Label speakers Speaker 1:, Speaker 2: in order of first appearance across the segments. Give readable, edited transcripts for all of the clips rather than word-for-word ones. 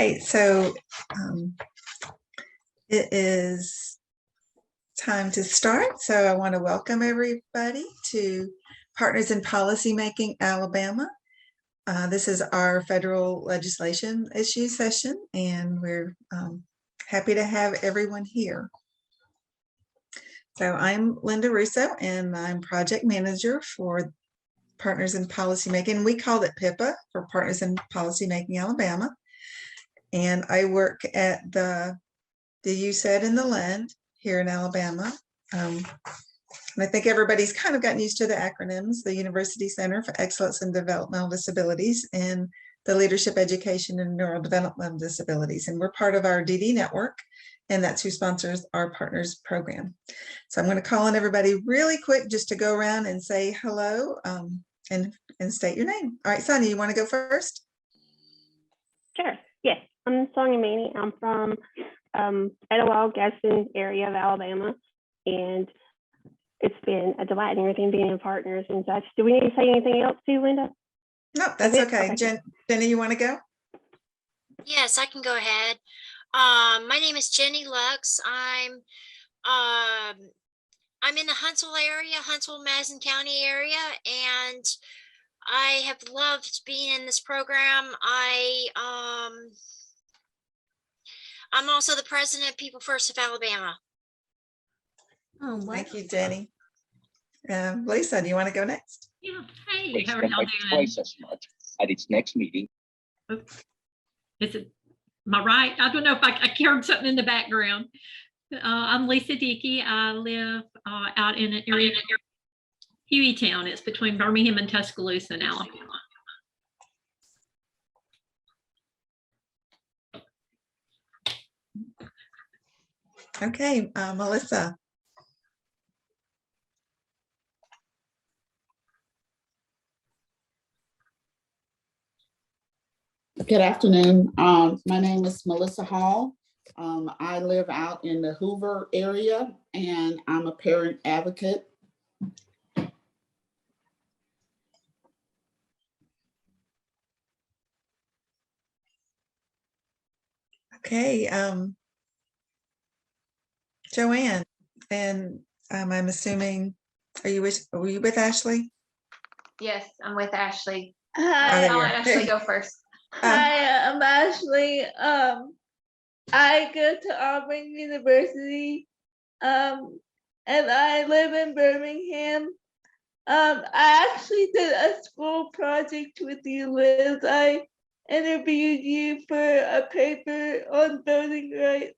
Speaker 1: right, so it is time to start. So I want to welcome everybody to Partners in Policymaking Alabama. This is our federal legislation issue session, and we're happy to have everyone here. So I'm Linda Russo, and I'm project manager for Partners in Policymaking. We called it PIPA for Partners in Policymaking Alabama. And I work at the AUCD in the Land here in Alabama. And I think everybody's kind of gotten used to the acronyms, the University Center for Excellence in Developmental Disabilities and the Leadership Education and Neurodevelopmental Disabilities. And we're part of our DD network, and that's who sponsors our partners program. So I'm going to call on everybody really quick just to go around and say hello and state your name. All right, Sonia, you want to go first?
Speaker 2: Sure, yes. I'm Sonia Maney. I'm from Etowah, Gadsden area of Alabama, and it's been a delight and everything being in partners and such. Do we need to say anything else to you, Linda?
Speaker 1: No, that's okay. Jenny, you want to go?
Speaker 3: Yes, I can go ahead. My name is Jenny Lux. I'm in the Huntsville area, Huntsville-Madison County area, and I have loved being in this program. I'm also the president of People First of Alabama.
Speaker 1: Oh, wow. Thank you, Jenny. Lisa, do you want to go next?
Speaker 4: Yeah. Hey, how are y'all doing? Twice as much at its next meeting. Is it? Am I right? I don't know if I heard something in the background. I'm Lisa Dickey. I live out in an area, Hueytown. It's between Birmingham and Tuscaloosa in Alabama.
Speaker 1: Okay, Melissa.
Speaker 5: Good afternoon. My name is Melissa Hall. I live out in the Hoover area, and I'm a parent advocate.
Speaker 1: Okay, Joanne, and I'm assuming, were you with Ashley?
Speaker 6: Yes, I'm with Ashley.
Speaker 7: Hi,
Speaker 6: I'll let Ashley go first.
Speaker 7: Hi, I'm Ashley. I go to Auburn University, and I live in Birmingham. I actually did a school project with you, Liz. I interviewed you for a paper on voting rights.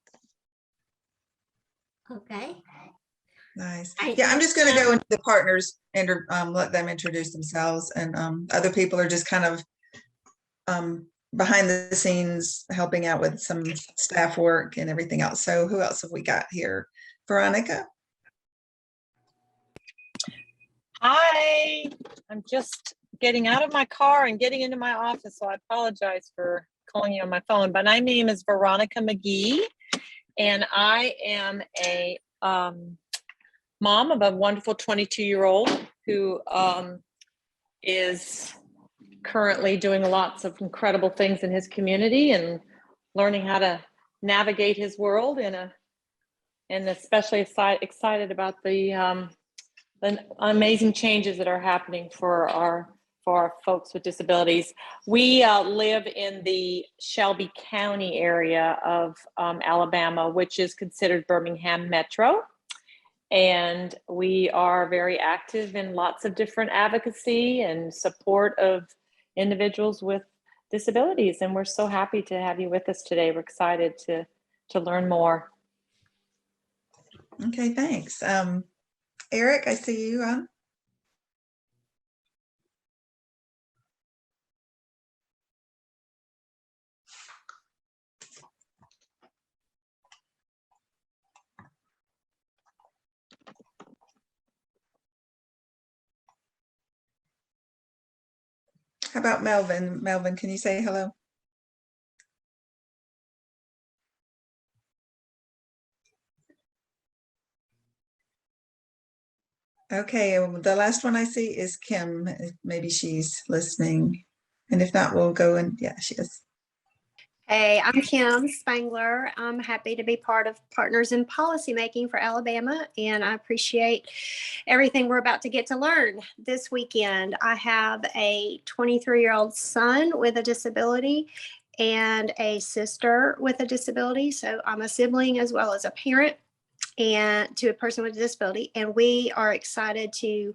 Speaker 8: Okay.
Speaker 1: Nice. Yeah, I'm just going to go into the partners and let them introduce themselves, and other people are just kind of behind the scenes helping out with some staff work and everything else. So who else have we got here? Veronica.
Speaker 9: Hi, I'm just getting out of my car and getting into my office, so I apologize for calling you on my phone, but my name is Veronica McGee, and I am a mom of a wonderful 22-year-old who is currently doing lots of incredible things in his community and learning how to navigate his world and especially excited about the amazing changes that are happening for our folks with disabilities. We live in the Shelby County area of Alabama, which is considered Birmingham Metro. And we are very active in lots of different advocacy and support of individuals with disabilities. And we're so happy to have you with us today. We're excited to learn more.
Speaker 1: Okay, thanks. Eric, I see you on. How about Melvin? Melvin, can you say hello? Okay, the last one I see is Kim. Maybe she's listening. And if not, we'll go and, yeah, she is.
Speaker 8: Hey, I'm Kim Spangler. I'm happy to be part of Partners in Policymaking for Alabama, and I appreciate everything we're about to get to learn this weekend. I have a 23-year-old son with a disability and a sister with a disability. So I'm a sibling as well as a parent and to a person with a disability. And we are excited to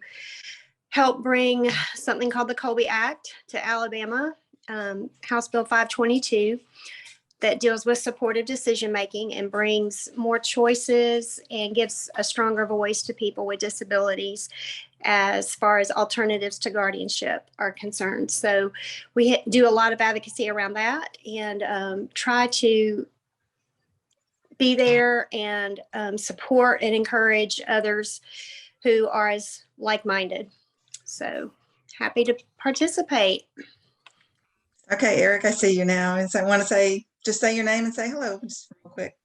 Speaker 8: help bring something called the Colby Act to Alabama, House Bill 522. That deals with supportive decision making and brings more choices and gives a stronger voice to people with disabilities as far as alternatives to guardianship are concerned. So we do a lot of advocacy around that and try to be there and support and encourage others who are as like-minded. So happy to participate.
Speaker 1: Okay, Eric, I see you now. And so I want to say, just say your name and say hello, just real quick.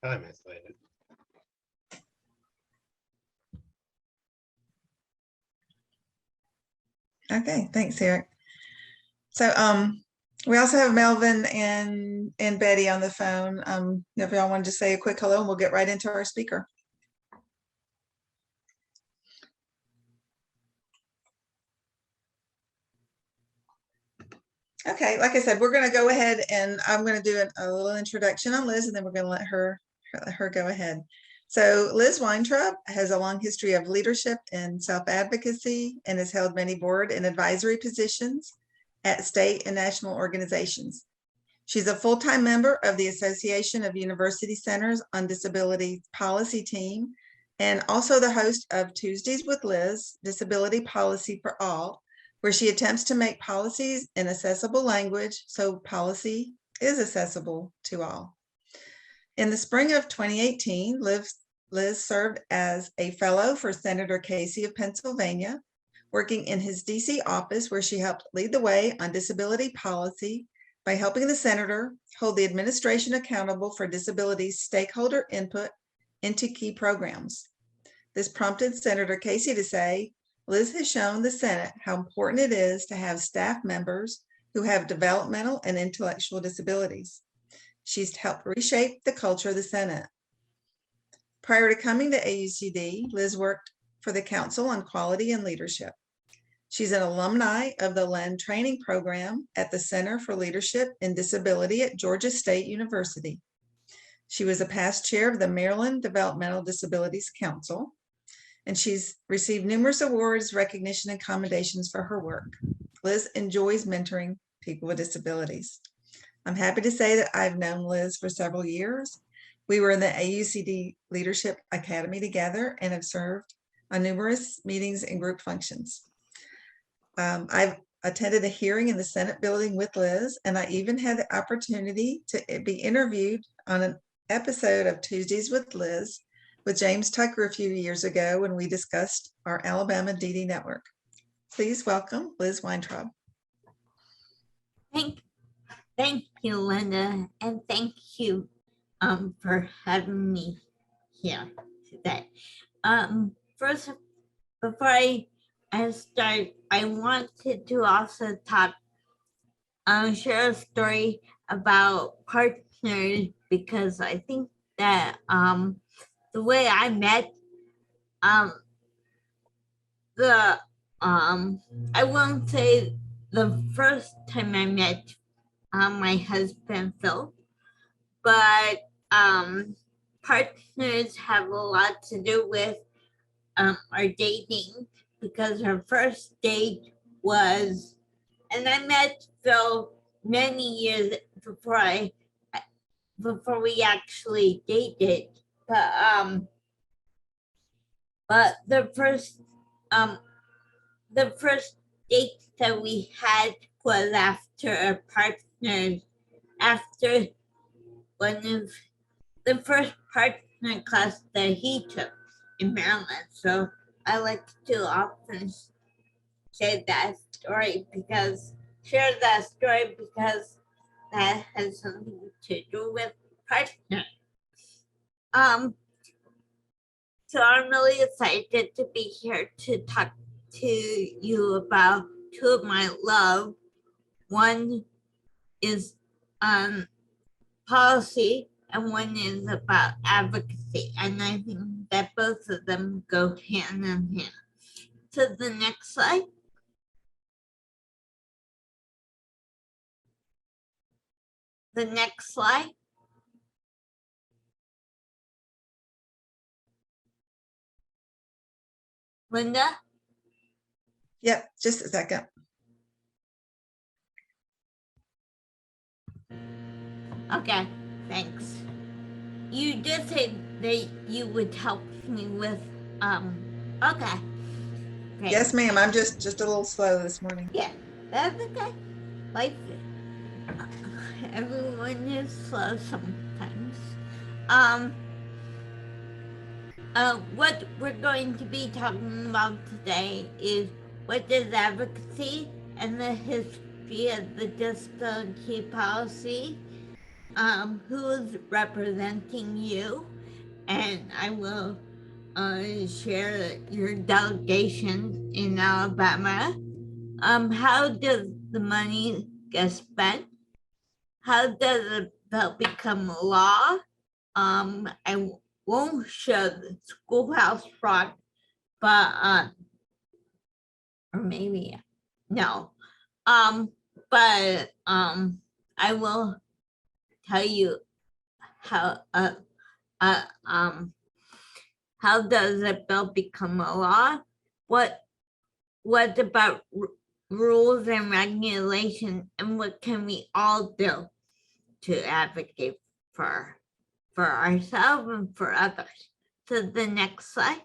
Speaker 10: Hi, Ms. Landon.
Speaker 1: Okay, thanks, Eric. So we also have Melvin and Betty on the phone. If y'all want to just say a quick hello, and we'll get right into our speaker. Okay, like I said, we're going to go ahead and I'm going to do a little introduction on Liz, and then we're going to let her go ahead. So Liz Weintraub has a long history of leadership and self-advocacy and has held many board and advisory positions at state and national organizations. She's a full-time member of the Association of University Centers on Disability Policy team and also the host of Tuesdays with Liz, Disability Policy for All, where she attempts to make policies in accessible language so policy is accessible to all. In the spring of 2018, Liz served as a fellow for Senator Casey of Pennsylvania, working in his DC office where she helped lead the way on disability policy by helping the senator hold the administration accountable for disability stakeholder input into key programs. This prompted Senator Casey to say, Liz has shown the Senate how important it is to have staff members who have developmental and intellectual disabilities. She's helped reshape the culture of the Senate. Prior to coming to AUCD, Liz worked for the Council on Quality and Leadership. She's an alumni of the LEND training program at the Center for Leadership in Disability at Georgia State University. She was a past chair of the Maryland Developmental Disabilities Council, and she's received numerous awards, recognition, and commendations for her work. Liz enjoys mentoring people with disabilities. I'm happy to say that I've known Liz for several years. We were in the AUCD Leadership Academy together and have served on numerous meetings and group functions. I've attended a hearing in the Senate building with Liz, and I even had the opportunity to be interviewed on an episode of Tuesdays with Liz with James Tucker a few years ago when we discussed our Alabama DD network. Please welcome Liz Weintraub.
Speaker 11: Thank you, Linda, and thank you for having me here today. First, before I start, I wanted to also share a story about partners, because I think that the way I met I won't say the first time I met my husband Phil, but partners have a lot to do with our dating, because our first date was, and I met Phil many years before we actually dated, but the first date that we had was after a partner, after one of the first partner class that he took in Maryland. So I like to often share that story because that has something to do with partner. So I'm really excited to be here to talk to you about two of my love. One is policy and one is about advocacy. And I think that both of them go hand in hand. So the next slide. The next slide. Linda?
Speaker 1: Yep, just a second.
Speaker 11: Okay, thanks. You did say that you would help me with, okay. Great.
Speaker 1: Yes, ma'am. I'm just a little slow this morning.
Speaker 11: Yeah, that's okay. Life, everyone is slow sometimes. What we're going to be talking about today is what is advocacy and the history of the disability policy. Who is representing you? And I will share your delegation in Alabama. How does the money get spent? How does the bill become law? I won't show the schoolhouse fraud, but or maybe no. But I will tell you how does a bill become a law? What about rules and regulation, and what can we all do to advocate for ourselves and for others? So the next slide.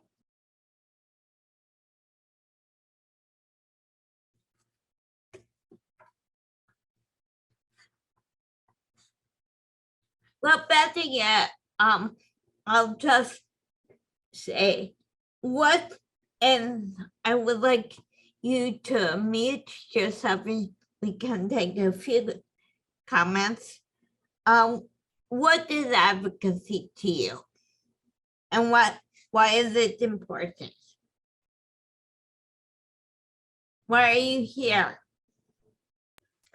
Speaker 11: Well, better yet, I'll just say what, and I would like you to mute yourself and we can take a few comments. What is advocacy to you? And why is it important? Why are you here?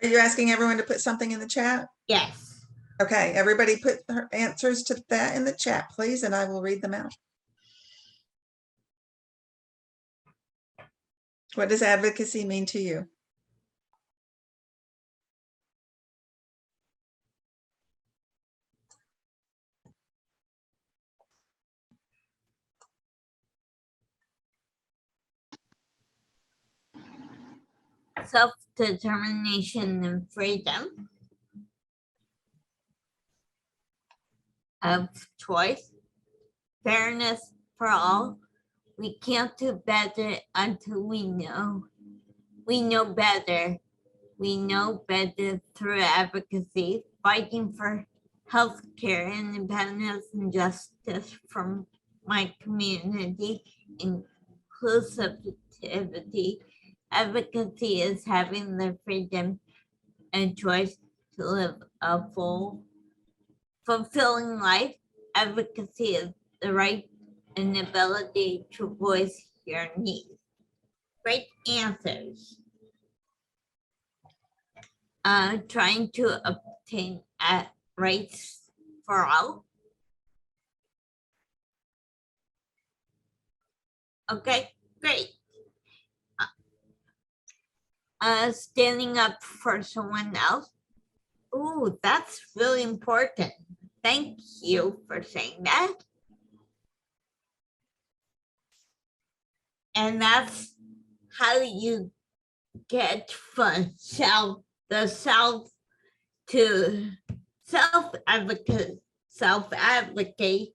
Speaker 1: Are you asking everyone to put something in the chat?
Speaker 11: Yes.
Speaker 1: Okay, everybody put their answers to that in the chat, please, and I will read them out. What does advocacy mean to you?
Speaker 11: Self-determination and freedom of choice, fairness for all. We can't do better until we know better. We know better through advocacy, fighting for healthcare independence and justice from my community, inclusivity. Advocacy is having the freedom and choice to live a full, fulfilling life. Advocacy is the right and ability to voice your needs. Great answers. Trying to obtain rights for all. Okay, great. Standing up for someone else. Oh, that's really important. Thank you for saying that. And that's how you get from self-advocate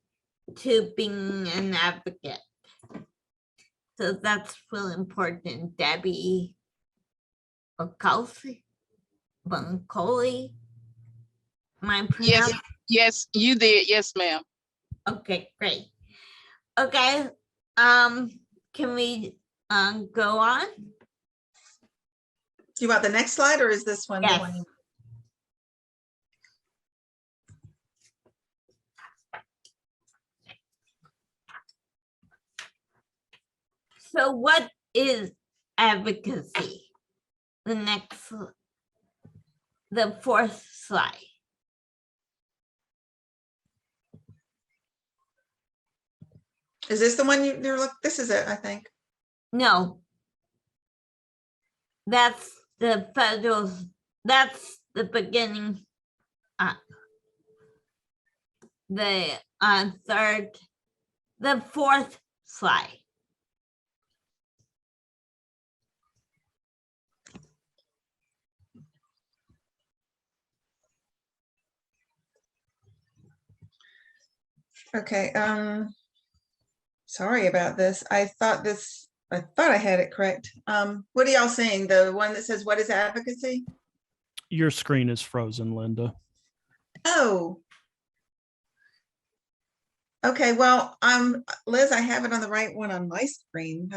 Speaker 11: to being an advocate. So that's really important, Debbie Bancoli. Am I pronouncing?
Speaker 12: Yes, you did. Yes, ma'am.
Speaker 11: Okay, great. Okay, can we go on?
Speaker 1: Do you want the next slide or is this one?
Speaker 11: Yes.
Speaker 1: The one?
Speaker 11: So what is advocacy? The fourth slide.
Speaker 1: Is this the one you're look? This is it, I think.
Speaker 11: No. That's the federal, that's the beginning. The the fourth slide.
Speaker 1: Okay, sorry about this. I thought I had it correct. What are y'all seeing? The one that says, what is advocacy?
Speaker 13: Your screen is frozen, Linda.
Speaker 1: Oh. Okay, well, Liz, I have it on the right one on my screen.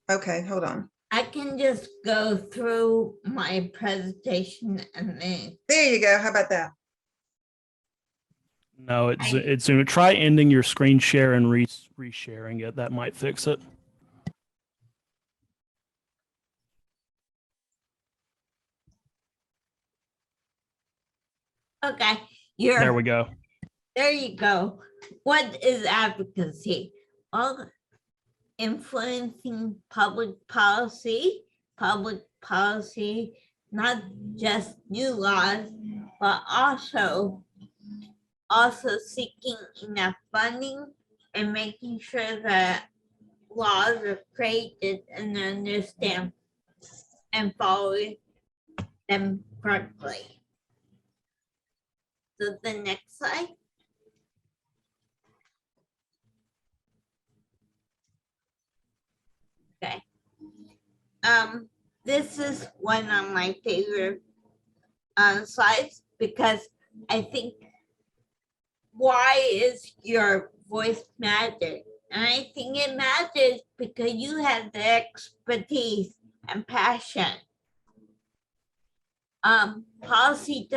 Speaker 1: Okay, hold on.
Speaker 11: I can just go through my presentation and then.
Speaker 1: There you go. How about that?
Speaker 13: No, it's Zoom. Try ending your screen share and resharing it. That might fix it.
Speaker 11: Okay,
Speaker 13: there we go.
Speaker 11: There you go. What is advocacy? Well, influencing public policy, not just new laws, but also seeking enough funding and making sure that laws are created and understand and follow them correctly. So the next slide. Okay. This is one of my favorite slides because I think, why is your voice matter? And I think it matters because you have the expertise and passion. Policy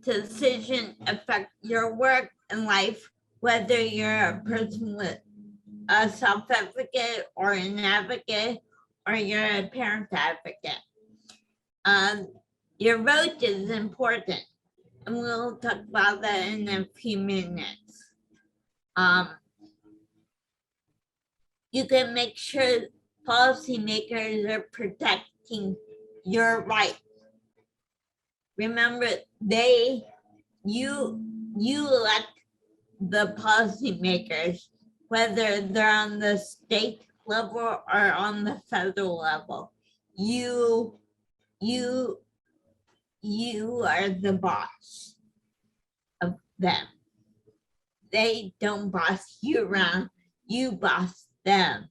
Speaker 11: decision affect your work and life, whether you're a person with a self-advocate or an advocate, or you're a parent advocate. Your vote is important, and we'll talk about that in a few minutes. You can make sure policymakers are protecting your rights. Remember, you elect the policymakers, whether they're on the state level or on the federal level. You are the boss of them. They don't boss you around, you boss them.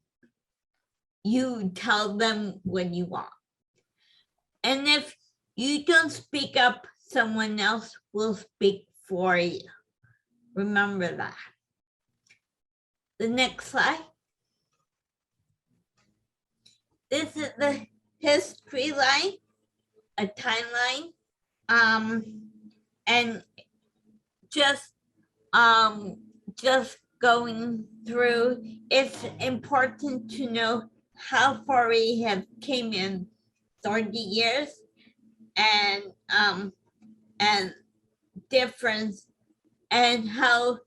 Speaker 11: You tell them what you want. And if you don't speak up, someone else will speak for you. Remember that. The next slide. This is the history line, a timeline, and just going through. It's important to know how far we have came in 30 years, and difference, and how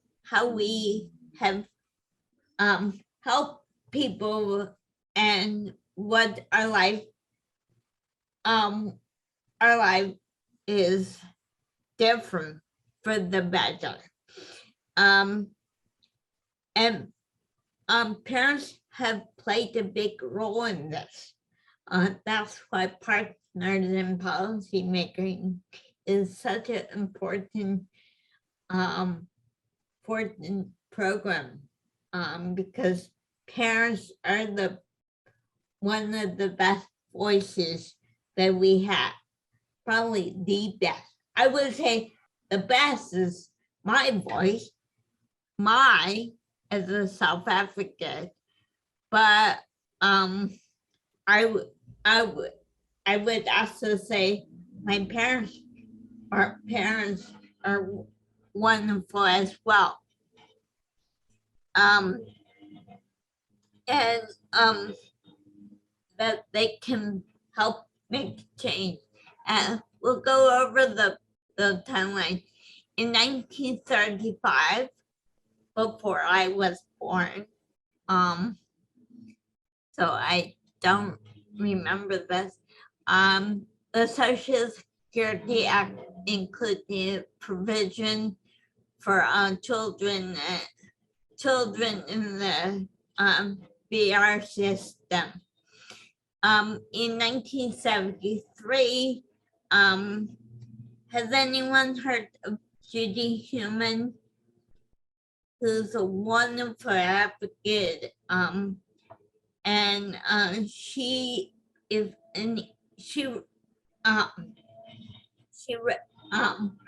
Speaker 11: we have helped people, and what our life is different for the better. Parents have played a big role in this. That's why partners in policy making is such an important program, because parents are one of the best voices that we have, probably the best. I would say the best is my voice, as a self-advocate, but I would also say my parents are wonderful as well. That they can help make change. We'll go over the timeline. In 1935, before I was born, So I don't remember this. The Social Security Act included provision for children in the VR system. In 1973, has anyone heard of Judy Human, who's a wonderful advocate? And she is, and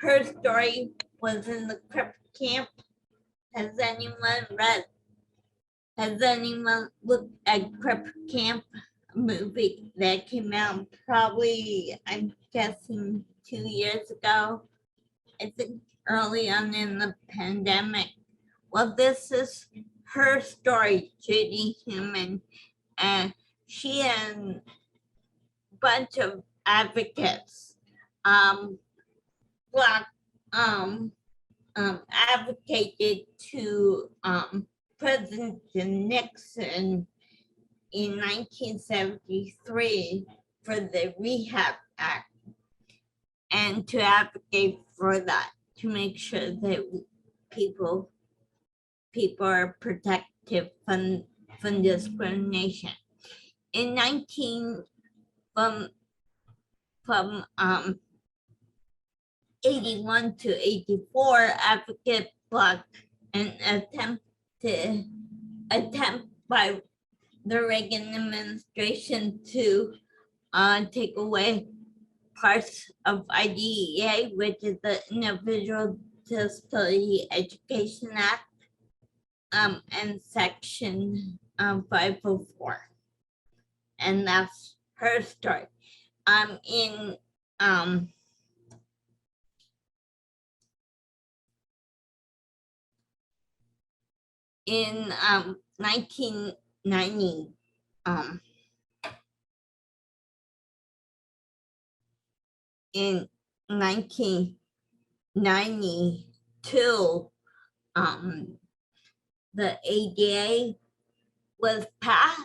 Speaker 11: her story was in the Crip Camp. Has anyone looked at Crip Camp, a movie that came out probably, I'm guessing, 2 years ago? I think early on in the pandemic. Well, this is her story, Judy Human, and she and a bunch of advocates advocated to President Nixon in 1973 for the Rehab Act, and to advocate for that, to make sure that people are protected from discrimination. In from 81 to 84, advocate blocked an attempt by the Reagan administration to take away parts of IDEA, which is the Individual Disability Education Act, and Section 504. And that's her story. In 1990, in 1992, the ADA was passed,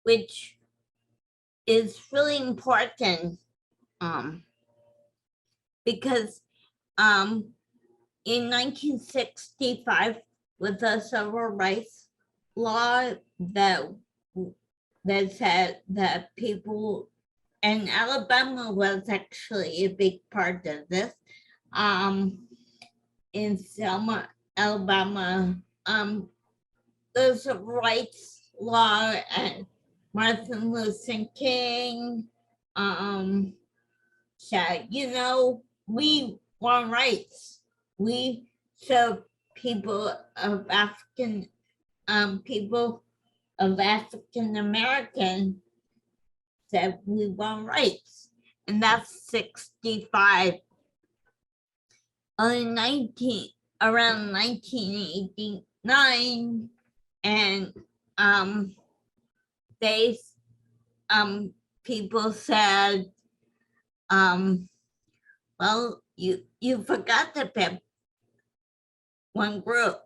Speaker 11: which is really important, because in 1965, with the civil rights law that said that people, and Alabama was actually a big part of this, in Selma, Alabama, the civil rights law and Martin Luther King said, we want rights. We, so people of African American said we want rights, and that's 65. Around 1989, and they people said, well, you forgot to pick one group,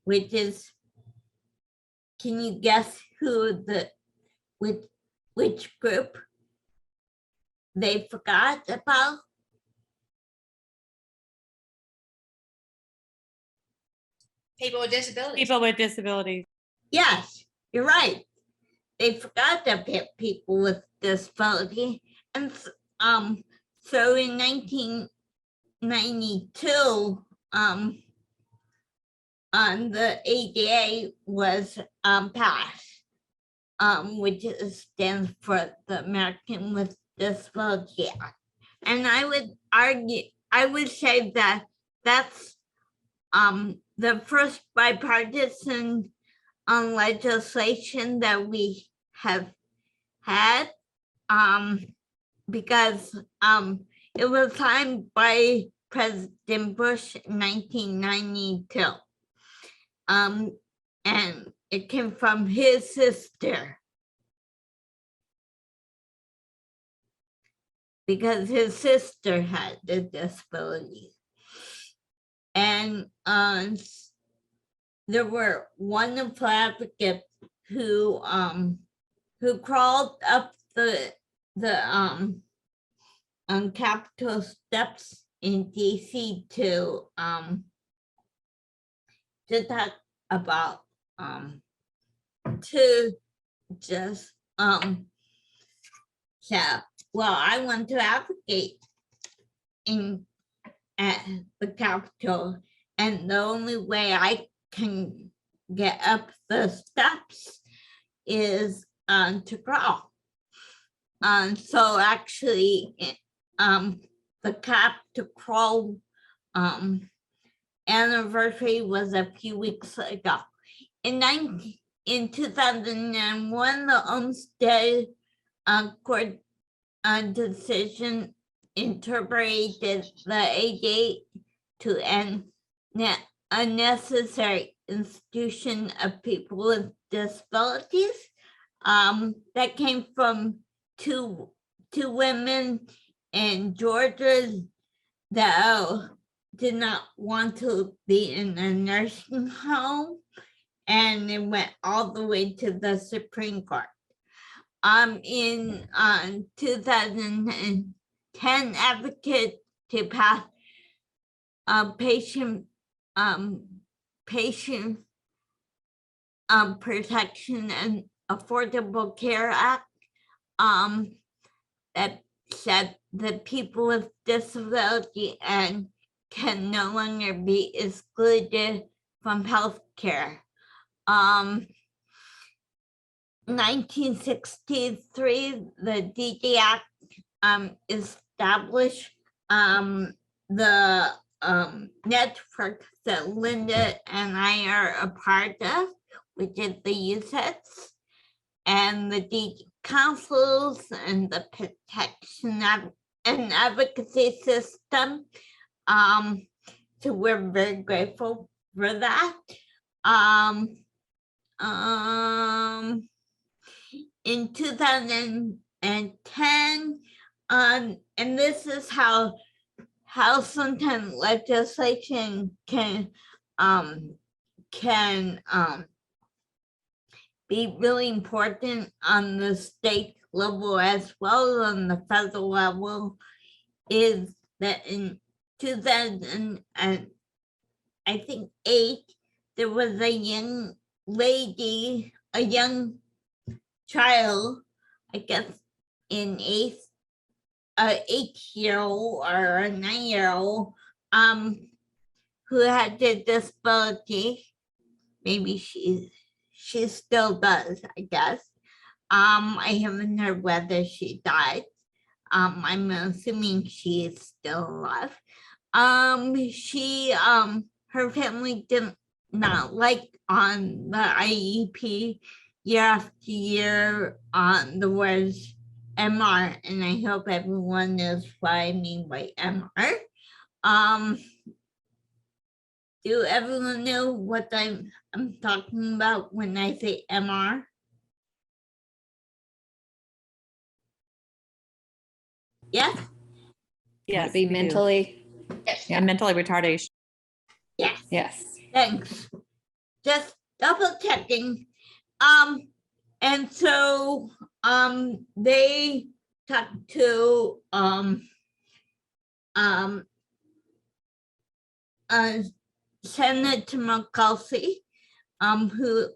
Speaker 11: which is, can you guess who which group they forgot about?
Speaker 3: People with disabilities.
Speaker 9: People with disabilities.
Speaker 11: Yes, you're right. They forgot to pick people with disability. And so in 1992, the ADA was passed, which stands for the American with Disability Act. And I would say that that's the first bipartisan legislation that we have had, because it was signed by President Bush in 1992. And it came from his sister, because his sister had the disability. And there were wonderful advocates who crawled up the on Capitol steps in DC to talk about to just yeah, well, I want to advocate at the Capitol, and the only way I can get up the steps is to crawl. So actually, the Capitol crawl anniversary was a few weeks ago. In 2001, the Olmsted court decision interpreted the ADA to an unnecessary institution of people with disabilities. That came from two women in Georgia that did not want to be in a nursing home, and it went all the way to the Supreme Court. In 2010, advocate to pass patient protection and Affordable Care Act that said that people with disability and can no longer be excluded from health care. 1963, the DD Act established the network that Linda and I are a part of, which is the USETs, and the DD councils and the protection and advocacy system. So we're very grateful for that. In 2010, and this is how sometimes legislation can be really important on the state level as well as on the federal level, is that in 2008, there was a young lady, a young child, I guess in 8-year-old or a 9-year-old, who had a disability. Maybe she still does, I guess. I haven't heard whether she died. I'm assuming she is still alive. Her family did not like on the IEP year after year on the words MR, and I hope everyone knows what I mean by MR. Do everyone know what I'm talking about when I say MR? Yes?
Speaker 14: Yes, be mentally,
Speaker 11: Yes.
Speaker 14: mentally retardation.
Speaker 11: Yes.
Speaker 14: Yes.
Speaker 11: Thanks. Just double checking. And so they talked to Senator McCarthy, who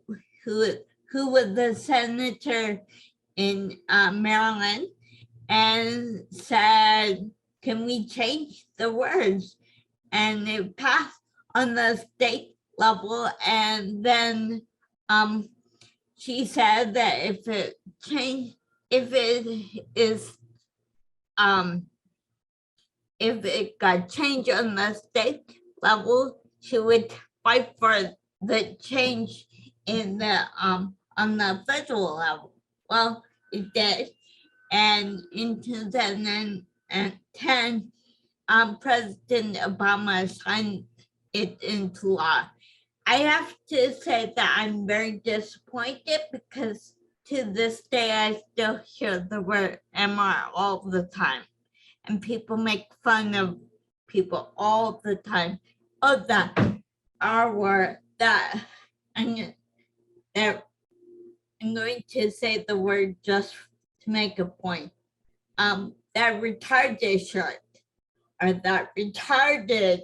Speaker 11: was the senator in Maryland, and said, can we change the words? And it passed on the state level, and then she said that if it got changed on the state level, she would fight for the change in the on the federal level. Well, it did, and in 2010, President Obama signed it into law. I have to say that I'm very disappointed because to this day, I still hear the word MR all the time. And people make fun of people all the time. Oh, that R word, that I'm going to say the word just to make a point. That retarded shirt or that retarded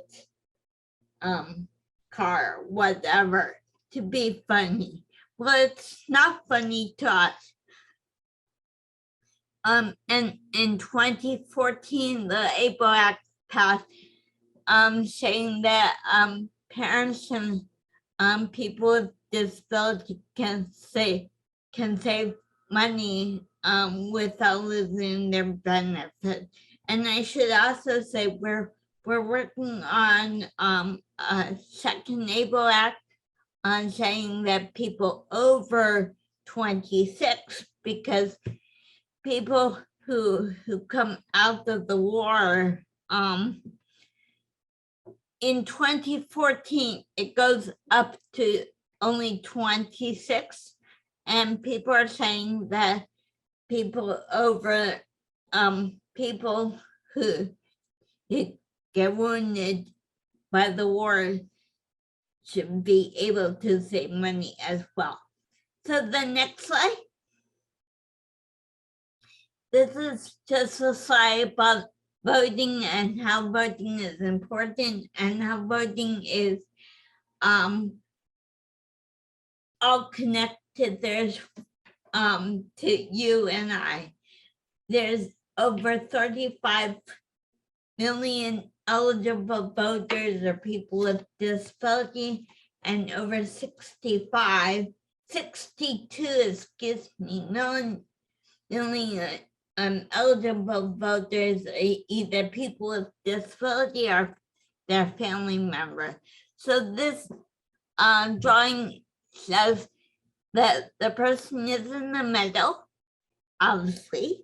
Speaker 11: car, whatever, to be funny. Well, it's not funny to us. And in 2014, the ABLE Act passed, saying that parents and people with disability can save money without losing their benefit. And I should also say we're working on a second ABLE Act on saying that people over 26, because people who come out of the war, in 2014, it goes up to only 26, and people are saying that people over, people who get wounded by the war should be able to save money as well. So the next slide. This is just a slide about voting and how voting is important and how voting is all connected. There's to you and I. There's over 35 million eligible voters or people with disability, and over 62 million eligible voters, either people with disability or their family member. So this drawing shows that the person is in the middle. Obviously,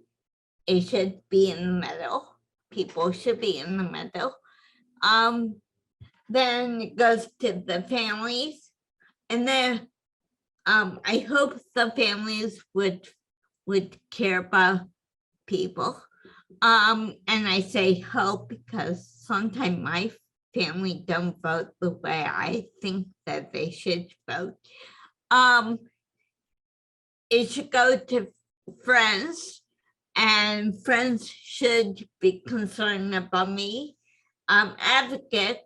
Speaker 11: it should be in the middle. People should be in the middle. Then it goes to the families, and then I hope the families would care about people. And I say hope because sometimes my family don't vote the way I think that they should vote. It should go to friends, and friends should be concerned about me. Advocate,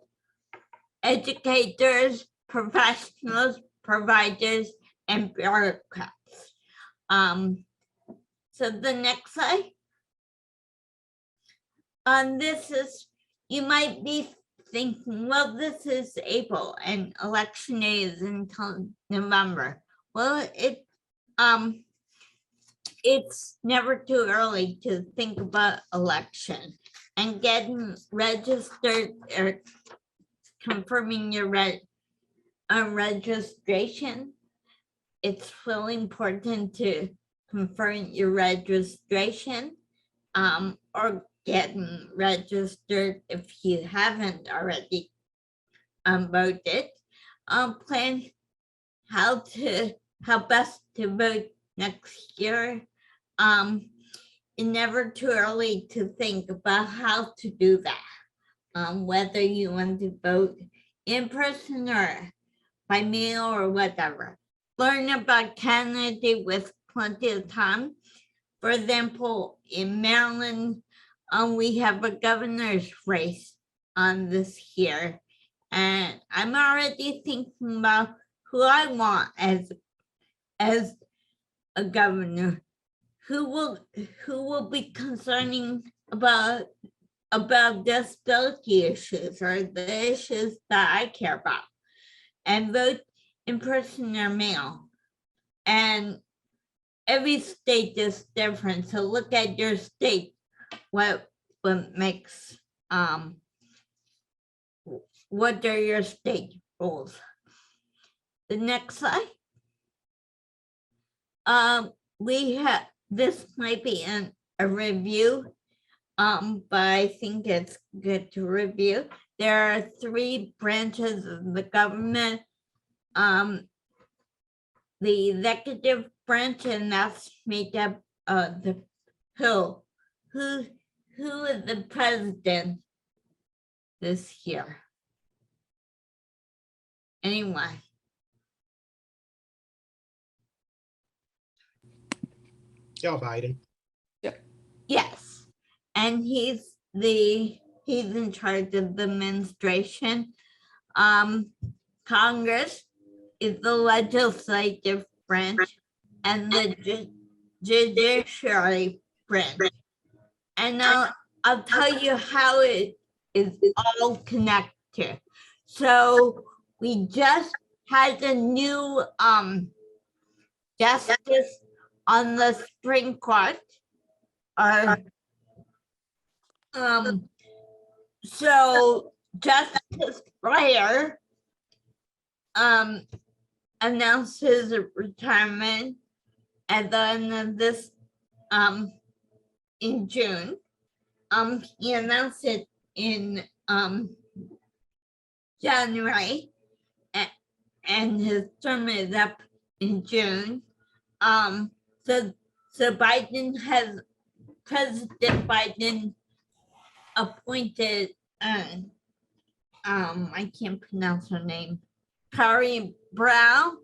Speaker 11: educators, professionals, providers, and bureaucrats. So the next slide. This is, you might be thinking, well, this is April and election day is until November. Well, it's never too early to think about election, and getting registered or confirming your registration. It's really important to confirm your registration or getting registered if you haven't already voted. Plan how best to vote next year. It's never too early to think about how to do that. Whether you want to vote in person or by mail or whatever. Learn about Canada with plenty of time. For example, in Maryland, we have a governor's race on this year. And I'm already thinking about who I want as a governor. Who will be concerning about disability issues or the issues that I care about, and vote in person or mail. And every state is different, so look at your state, what makes what are your state rules. The next slide. We have, this might be a review, but I think it's good to review. There are 3 branches of the government. The executive branch, and that's made up of the who is the president this year? Anyone?
Speaker 10: Joe Biden.
Speaker 11: Yes, and he's in charge of the administration. Congress is the legislative branch and the judiciary branch. And I'll tell you how it is all connected. So we just had a new justice on the Supreme Court. So Justice Breyer announced his retirement at the end of this in June. He announced it in January, and his term is up in June. So President Biden appointed I can't pronounce her name, Carrie Brown,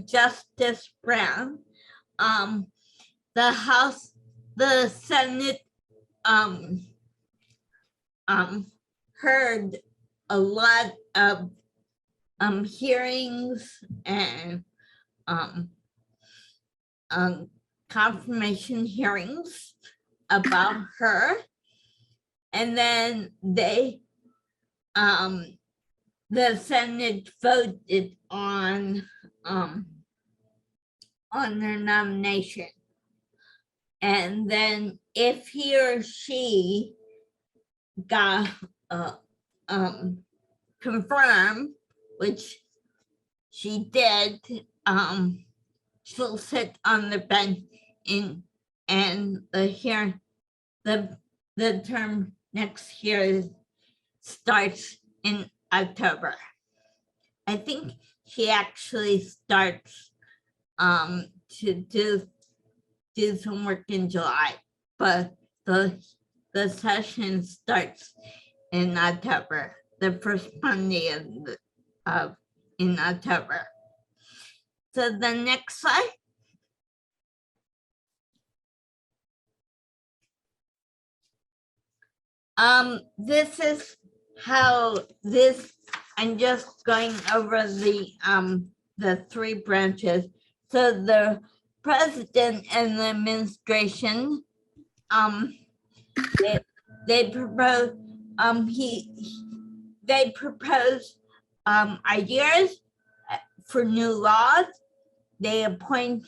Speaker 11: Justice Brown. The Senate heard a lot of hearings and confirmation hearings about her, and then the Senate voted on her nomination. And then if he or she got confirmed, which she did, she'll sit on the bench and the term next year starts in October. I think she actually starts to do some work in July, but the session starts in October, the first Monday in October. So the next slide. This is how I'm just going over the three branches. So the president and the administration, they propose ideas for new laws. They appoint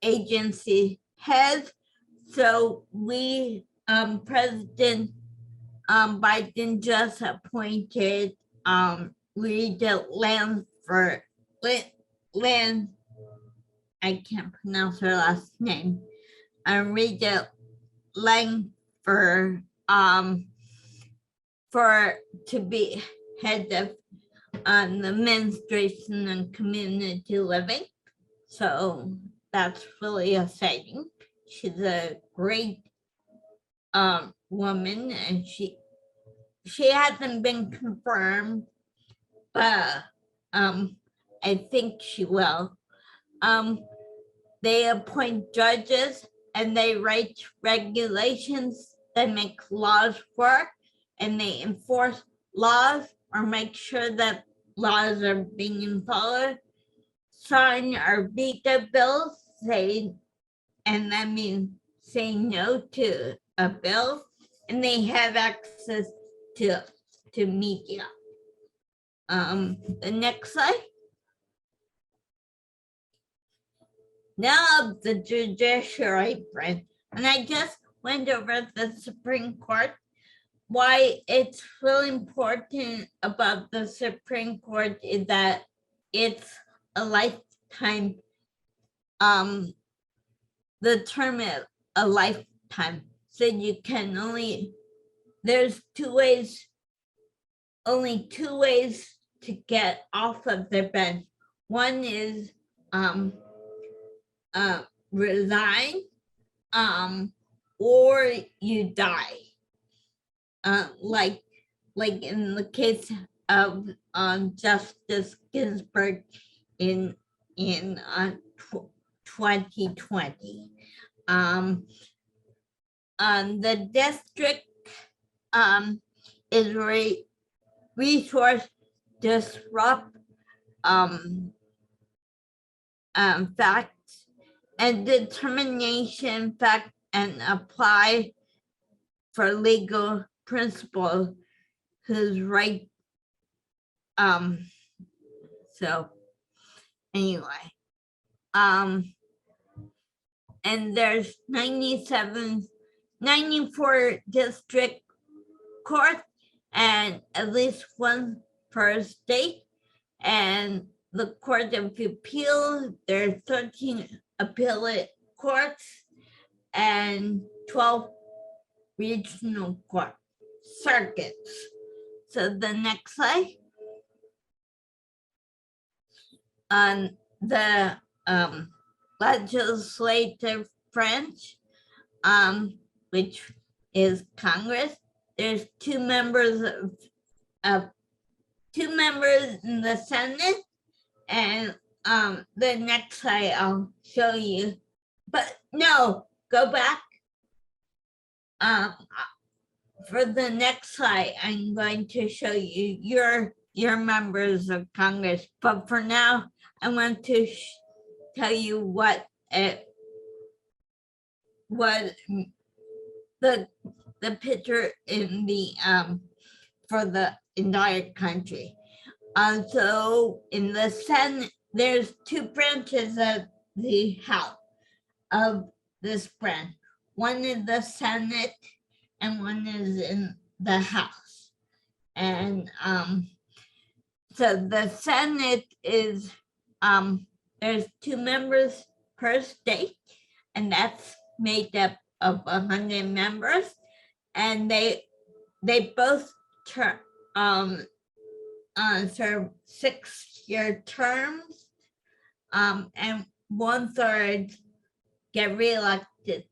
Speaker 11: agency heads. So President Biden just appointed Rita Land, I can't pronounce her last name, Rita Langford to be head of the administration and community living. So that's really exciting. She's a great woman, and she hasn't been confirmed, but I think she will. They appoint judges and they write regulations that make laws work, and they enforce laws or make sure that laws are being followed. Sign or veto bills, and that means say no to a bill, and they have access to media. The next slide. Now the judiciary branch, and I just went over the Supreme Court. Why it's really important about the Supreme Court is that it's a lifetime. The term is a lifetime. So you can there's only two ways to get off of the bench. One is resign, or you die. Like in the case of Justice Ginsburg in in 2020. The district is resource disrupt facts and determination fact and apply for legal principle whose right. So anyway, and there's 94 district courts and at least one per state. And the Court of Appeal, there are 13 appellate courts and 12 regional court circuits. So the next slide. On the legislative branch, which is Congress, there's two members in the Senate, and the next slide I'll show you. But no, go back. For the next slide, I'm going to show you your members of Congress. But for now, I want to tell you what the picture in the for the entire country. So in the Senate, there's two branches of the House of this branch. One is the Senate and one is in the House. And so the Senate is, there's two members per state, and that's made up of 100 members. And they both serve 6-year terms, and 1/3 get reelected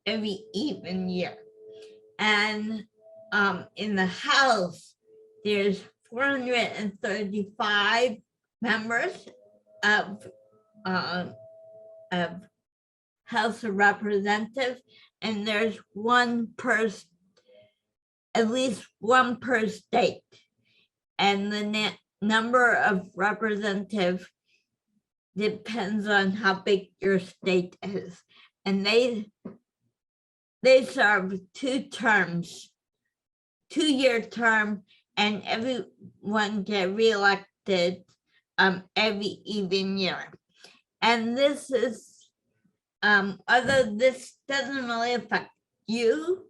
Speaker 11: every even year. And in the House, there's 435 members of House of Representatives, and there's at least one per state. And the number of representatives depends on how big your state is. And they serve 2 terms, 2-year term, and everyone get reelected every even year. And this is, although this doesn't really affect you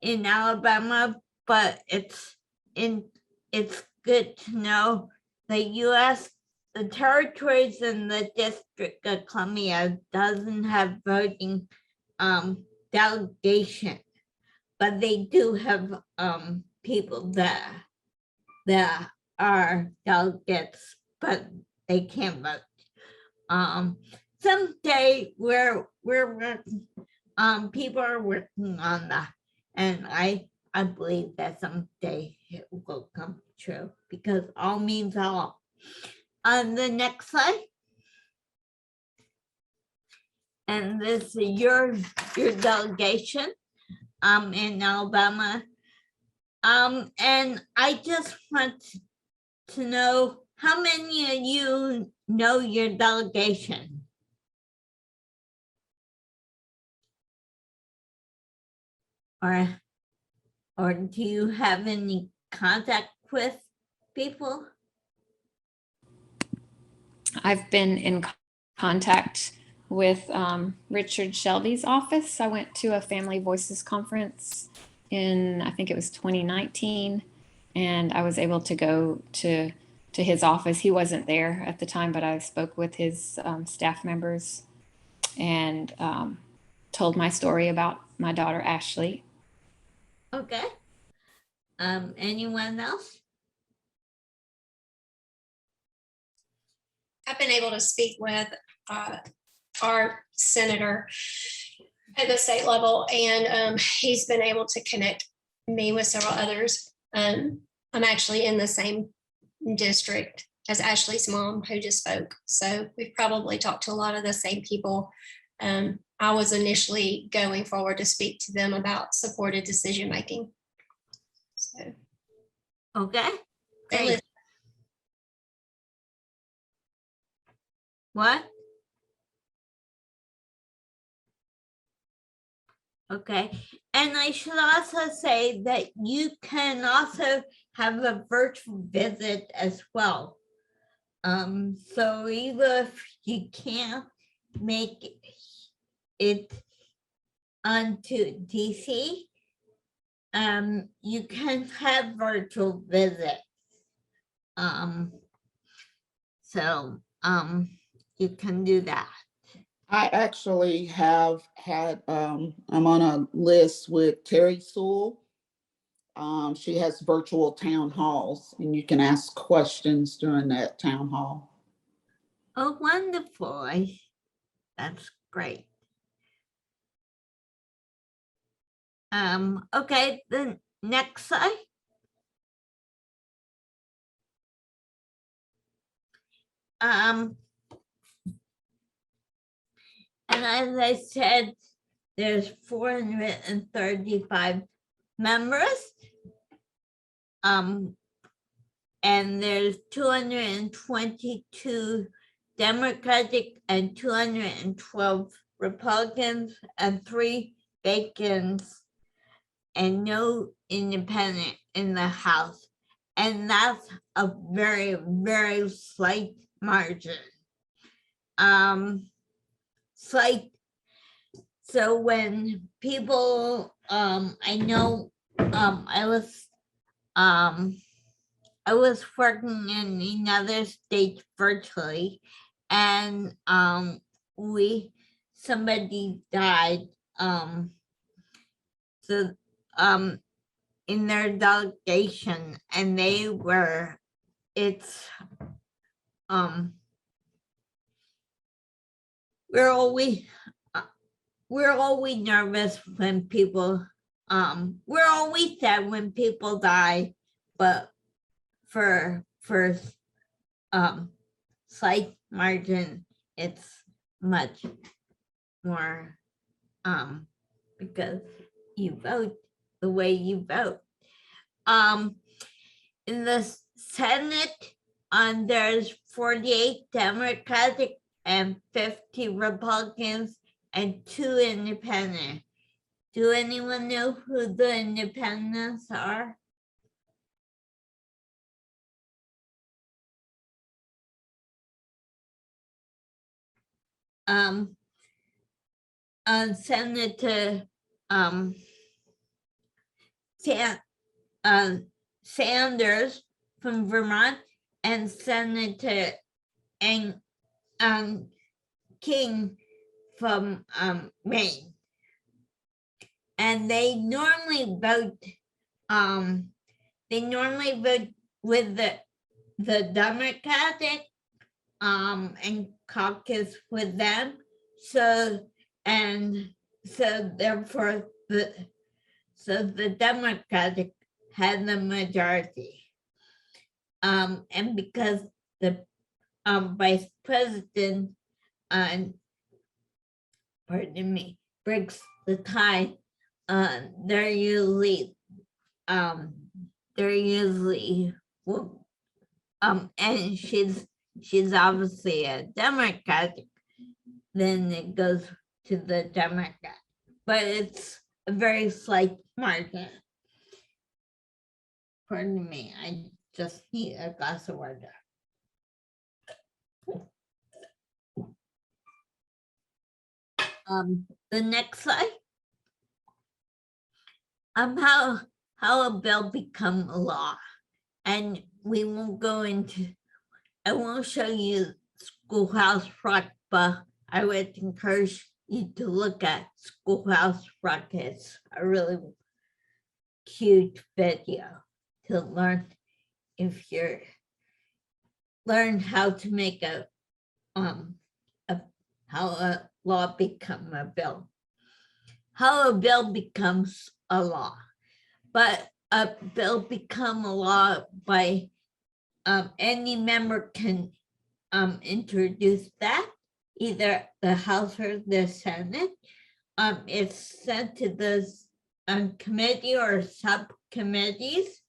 Speaker 11: in Alabama, but it's good to know the U.S., the territories and the District of Columbia doesn't have voting delegation, but they do have people that are delegates, but they can't vote. Someday we're working, people are working on that, and I believe that someday it will come true because all means all. On the next slide. And this is your delegation in Alabama. And I just want to know how many of you know your delegation? Or do you have any contact with people?
Speaker 14: I've been in contact with Richard Shelby's office. I went to a Family Voices conference in, I think it was 2019, and I was able to go to his office. He wasn't there at the time, but I spoke with his staff members and told my story about my daughter, Ashley.
Speaker 11: Okay. Anyone else?
Speaker 15: I've been able to speak with our senator at the state level, and he's been able to connect me with several others. I'm actually in the same district as Ashley's mom who just spoke. So we've probably talked to a lot of the same people. I was initially going forward to speak to them about supported decision making. So,
Speaker 11: Okay.
Speaker 15: they
Speaker 11: Great.
Speaker 15: live
Speaker 11: What? Okay, and I should also say that you can also have a virtual visit as well. So even if you can't make it onto DC, you can have virtual visits. So you can do that.
Speaker 5: I actually have had, I'm on a list with Terry Sewell. She has virtual town halls and you can ask questions during that town hall.
Speaker 11: Oh, wonderful. That's great. Okay, the next slide. And as I said, there's 435 members. And there's 222 Democratic and 212 Republicans and 3 vacants and no independent in the House. And that's a very, very slight margin. Slight. So when people, I know, I was working in another state virtually, and somebody died. In their delegation, and we're always nervous when people, we're always sad when people die, but for slight margin, it's much more because you vote the way you vote. In the Senate, there's 48 Democratic and 50 Republicans and 2 independent. Do anyone know who the independents are? Senator Sanders from Vermont and Senator King from Maine. And they normally vote with the Democratic and caucus with them. Therefore the Democratic had the majority. And because the Vice President breaks the tie, they're usually and she's obviously a Democratic, then it goes to the Democrat, but it's a very slight margin. Pardon me, I just need a glass of water. The next slide. How a bill become a law, and we won't go into. I won't show you Schoolhouse Rock, but I would encourage you to look at Schoolhouse Rock. It's a really cute video to learn learn how to make how a law become a bill. How a bill becomes a law, but a bill become a law by any member can introduce that, either the House or the Senate. It's sent to the committee or subcommittees,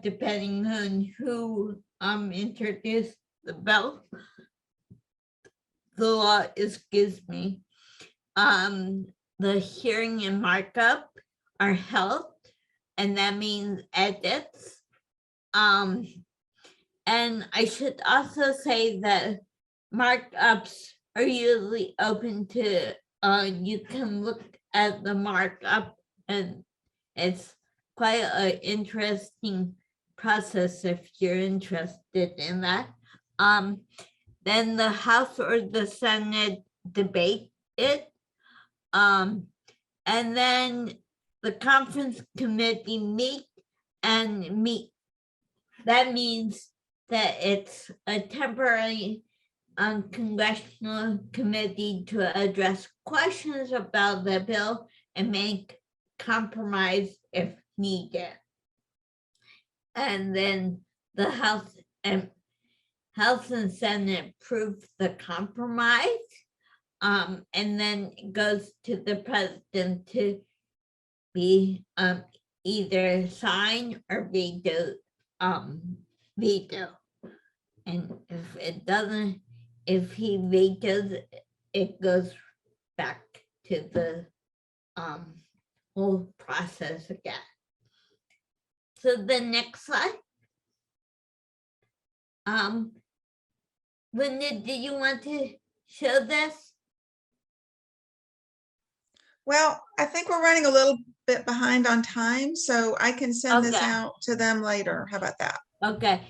Speaker 11: depending on who introduced the bill. The law, excuse me. The hearing and markup are held, and that means edits. And I should also say that markups are usually open to, you can look at the markup, and it's quite an interesting process if you're interested in that. Then the House or the Senate debate it. And then the conference committee meet. That means that it's a temporary congressional committee to address questions about the bill and make compromise if needed. And then the House and Senate approve the compromise. And then it goes to the president to be either sign or veto. And if he vetoes, it goes back to the whole process again. So the next slide. Linda, do you want to show this?
Speaker 1: Well, I think we're running a little bit behind on time, so I can send this
Speaker 11: Okay.
Speaker 1: out to them later. How about that?
Speaker 11: Okay.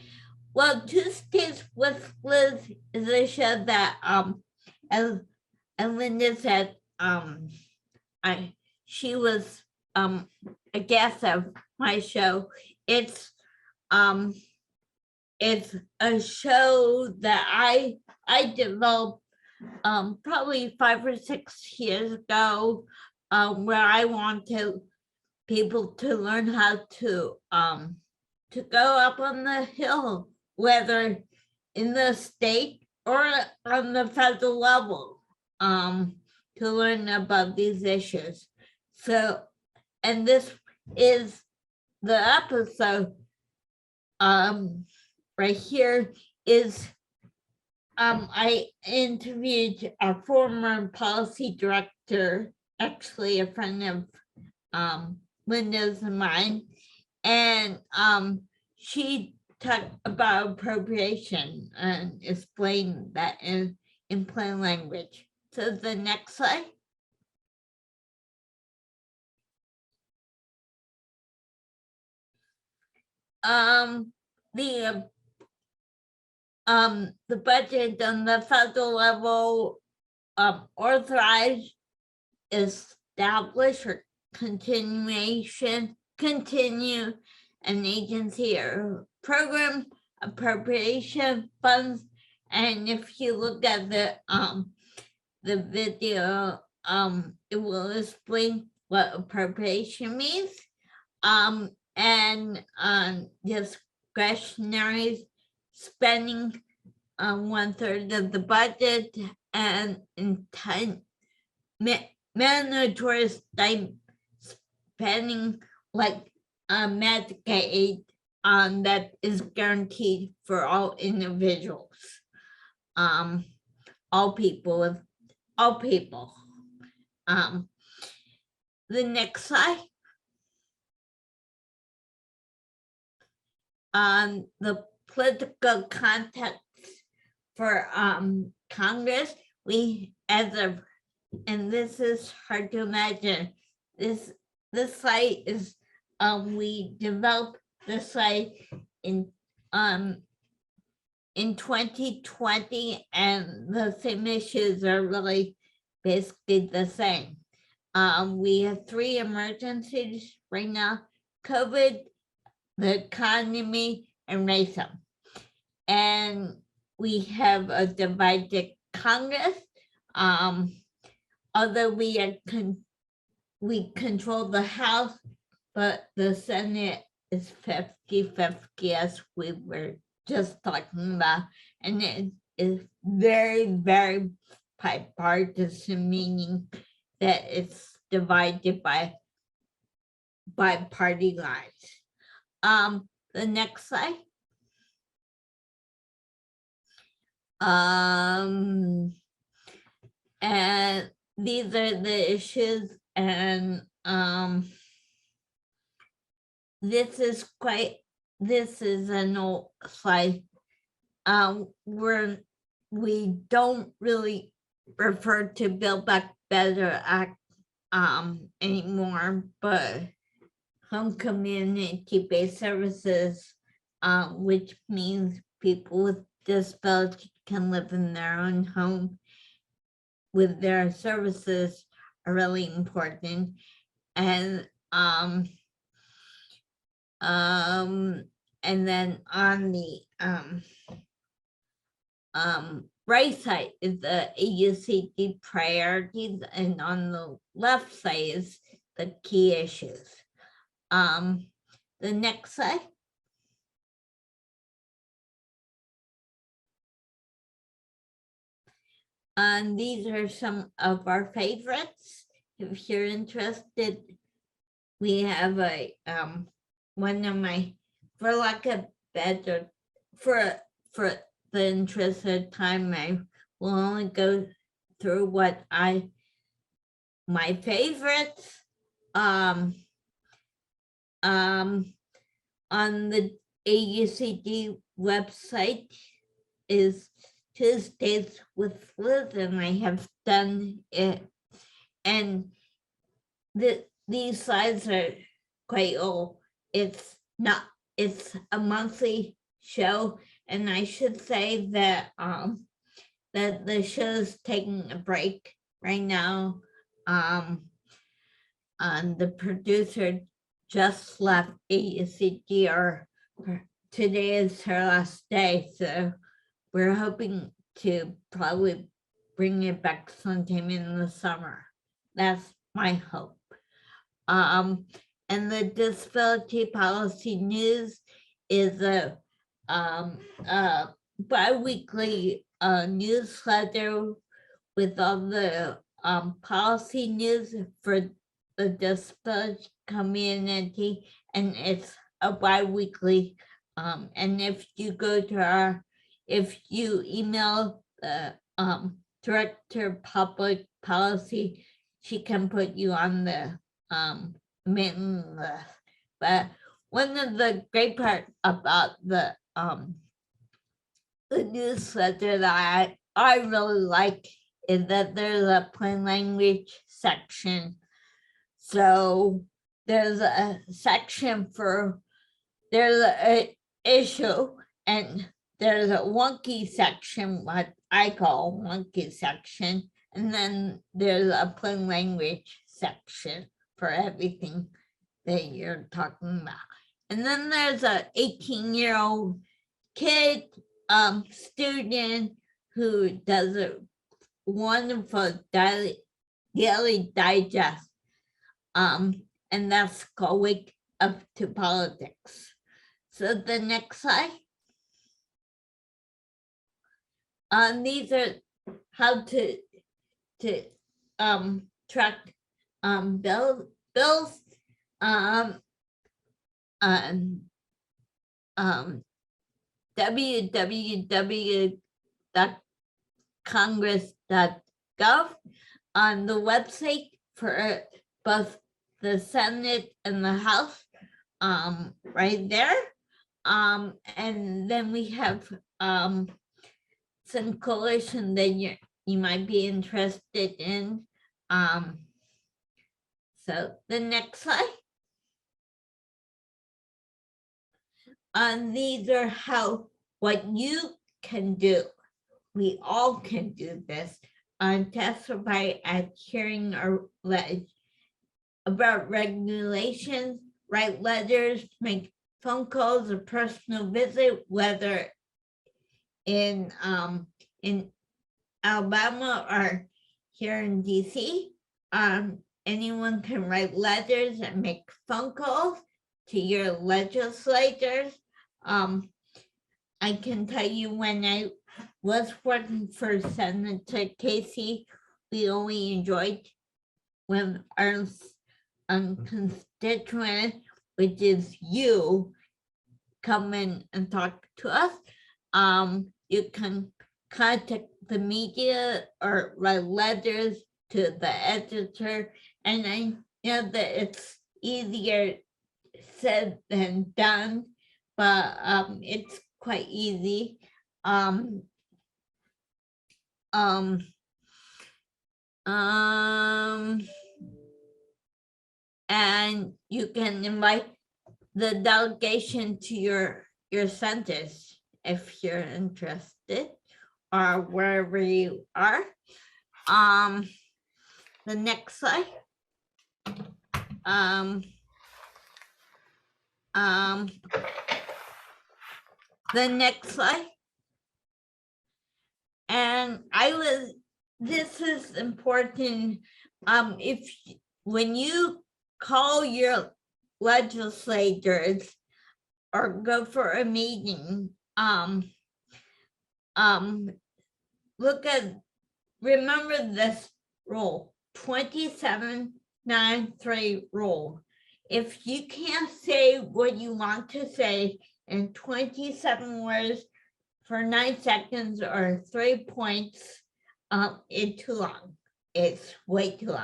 Speaker 11: Well, Tuesdays with Liz is a show that as Linda said, she was a guest of my show. It's a show that I developed probably 5 or 6 years ago, where I want people to learn how to go up on the hill, whether in the state or on the federal level, to learn about these issues. So, and this is the episode right here is I interviewed a former policy director, actually a friend of Linda's and mine, and she talked about appropriation and explained that in plain language. So the next slide. The budget on the federal level authorized, establish, or continue an agency or program appropriation funds. And if you look at the video, it will explain what appropriation means. And discretionary spending 1/3 of the budget, and mandatory spending like Medicaid that is guaranteed for all individuals, all people. The next slide. The political context for Congress, we and this is hard to imagine. This site is we developed this site in 2020, and the same issues are really basically the same. We have 3 emergencies right now: COVID, the economy, and racism. And we have a divided Congress. Although we control the House, but the Senate is 50-50, as we were just talking about, and it is very, very bipartisan, meaning that it's divided by party lines. The next slide. And these are the issues, and this is an old slide. We don't really refer to Build Back Better Act anymore, but home community-based services, which means people with disabilities can live in their own home with their services, are really important. And then on the right side is the AUCD priorities, and on the left side is the key issues. The next slide. And these are some of our favorites. If you're interested, we have a one of my, for lack of better, for the interest of time, I will only go through my favorites. On the AUCD website is Tuesdays with Liz, and I have done it. And these slides are quite old. It's a monthly show, and I should say that that the show's taking a break right now. And the producer just left AUCD, or today is her last day, so we're hoping to probably bring it back sometime in the summer. That's my hope. And the Disability Policy News is a bi-weekly newsletter with all the policy news for the disability community, and it's a bi-weekly. And if you go to if you email the Director of Public Policy, she can put you on the mailing list. But one of the great part about the newsletter that I really like is that there's a plain language section. So there's a section there's an issue, and there's a wonky section, what I call wonky section, and then there's a plain language section for everything that you're talking about. And then there's a 18-year-old kid, student, who does a wonderful daily digest, and that's called Wake Up to Politics. So the next slide. These are how to track bills. www.congress.gov on the website for both the Senate and the House, right there. And then we have some coalition that you might be interested in. So the next slide. These are what you can do. We all can do this. Testify at hearing or about regulations, write letters, make phone calls, a personal visit, whether in Alabama or here in DC. Anyone can write letters and make phone calls to your legislators. I can tell you when I was working for Senator Casey, we only enjoyed when our constituent, which is you, come in and talk to us. You can contact the media or write letters to the editor, and I know that it's easier said than done, but it's quite easy. And you can invite the delegation to your centers if you're interested, or wherever you are. The next slide. The next slide. And this is important. When you call your legislators or go for a meeting, remember this rule, 2793 rule. If you can't say what you want to say in 27 words for 9 seconds or 3 points, it's too long. It's way too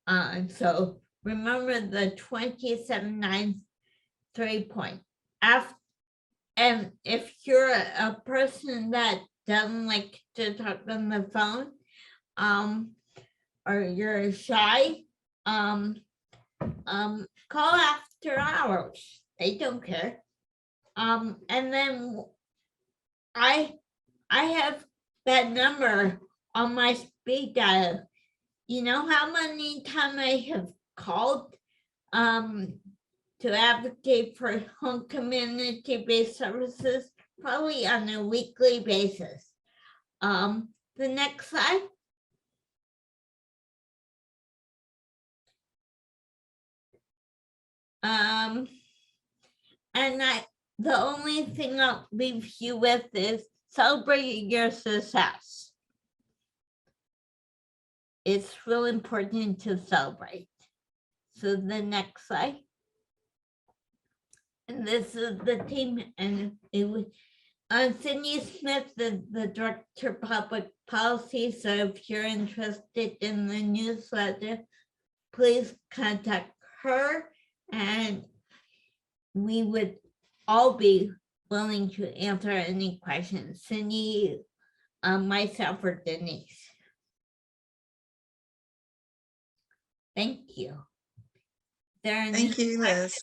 Speaker 11: long. So remember the 2793 point. And if you're a person that doesn't like to talk on the phone, or you're shy, call after hours. They don't care. And then I have that number on my speed dial. You know how many times I have called to advocate for home community-based services? Probably on a weekly basis. The next slide. And the only thing I'll leave you with is celebrate your success. It's really important to celebrate. So the next slide. And this is the team, and it was Cindy Smith, the Director of Public Policy. So if you're interested in the newsletter, please contact her, and we would all be willing to answer any questions. Cindy, myself, or Denise. Thank you.
Speaker 1: Thank you, Liz.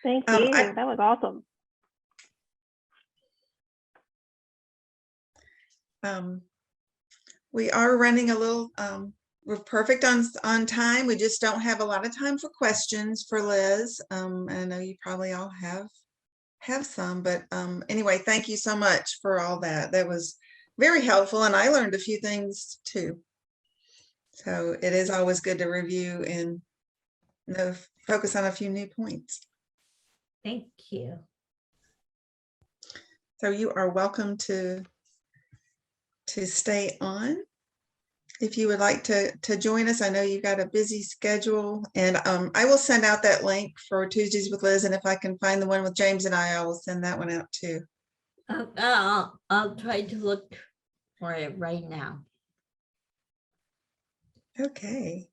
Speaker 2: Thank you. That was awesome.
Speaker 1: We are running a little, we're perfect on time. We just don't have a lot of time for questions for Liz. I know you probably all have some, but anyway, thank you so much for all that. That was very helpful, and I learned a few things too. So it is always good to review and focus on a few new points.
Speaker 11: Thank you.
Speaker 1: So you are welcome to stay on if you would like to join us. I know you've got a busy schedule, and I will send out that link for Tuesdays with Liz, and if I can find the one with James and I will send that one out too.
Speaker 11: I'll try to look for it right now.
Speaker 1: Okay.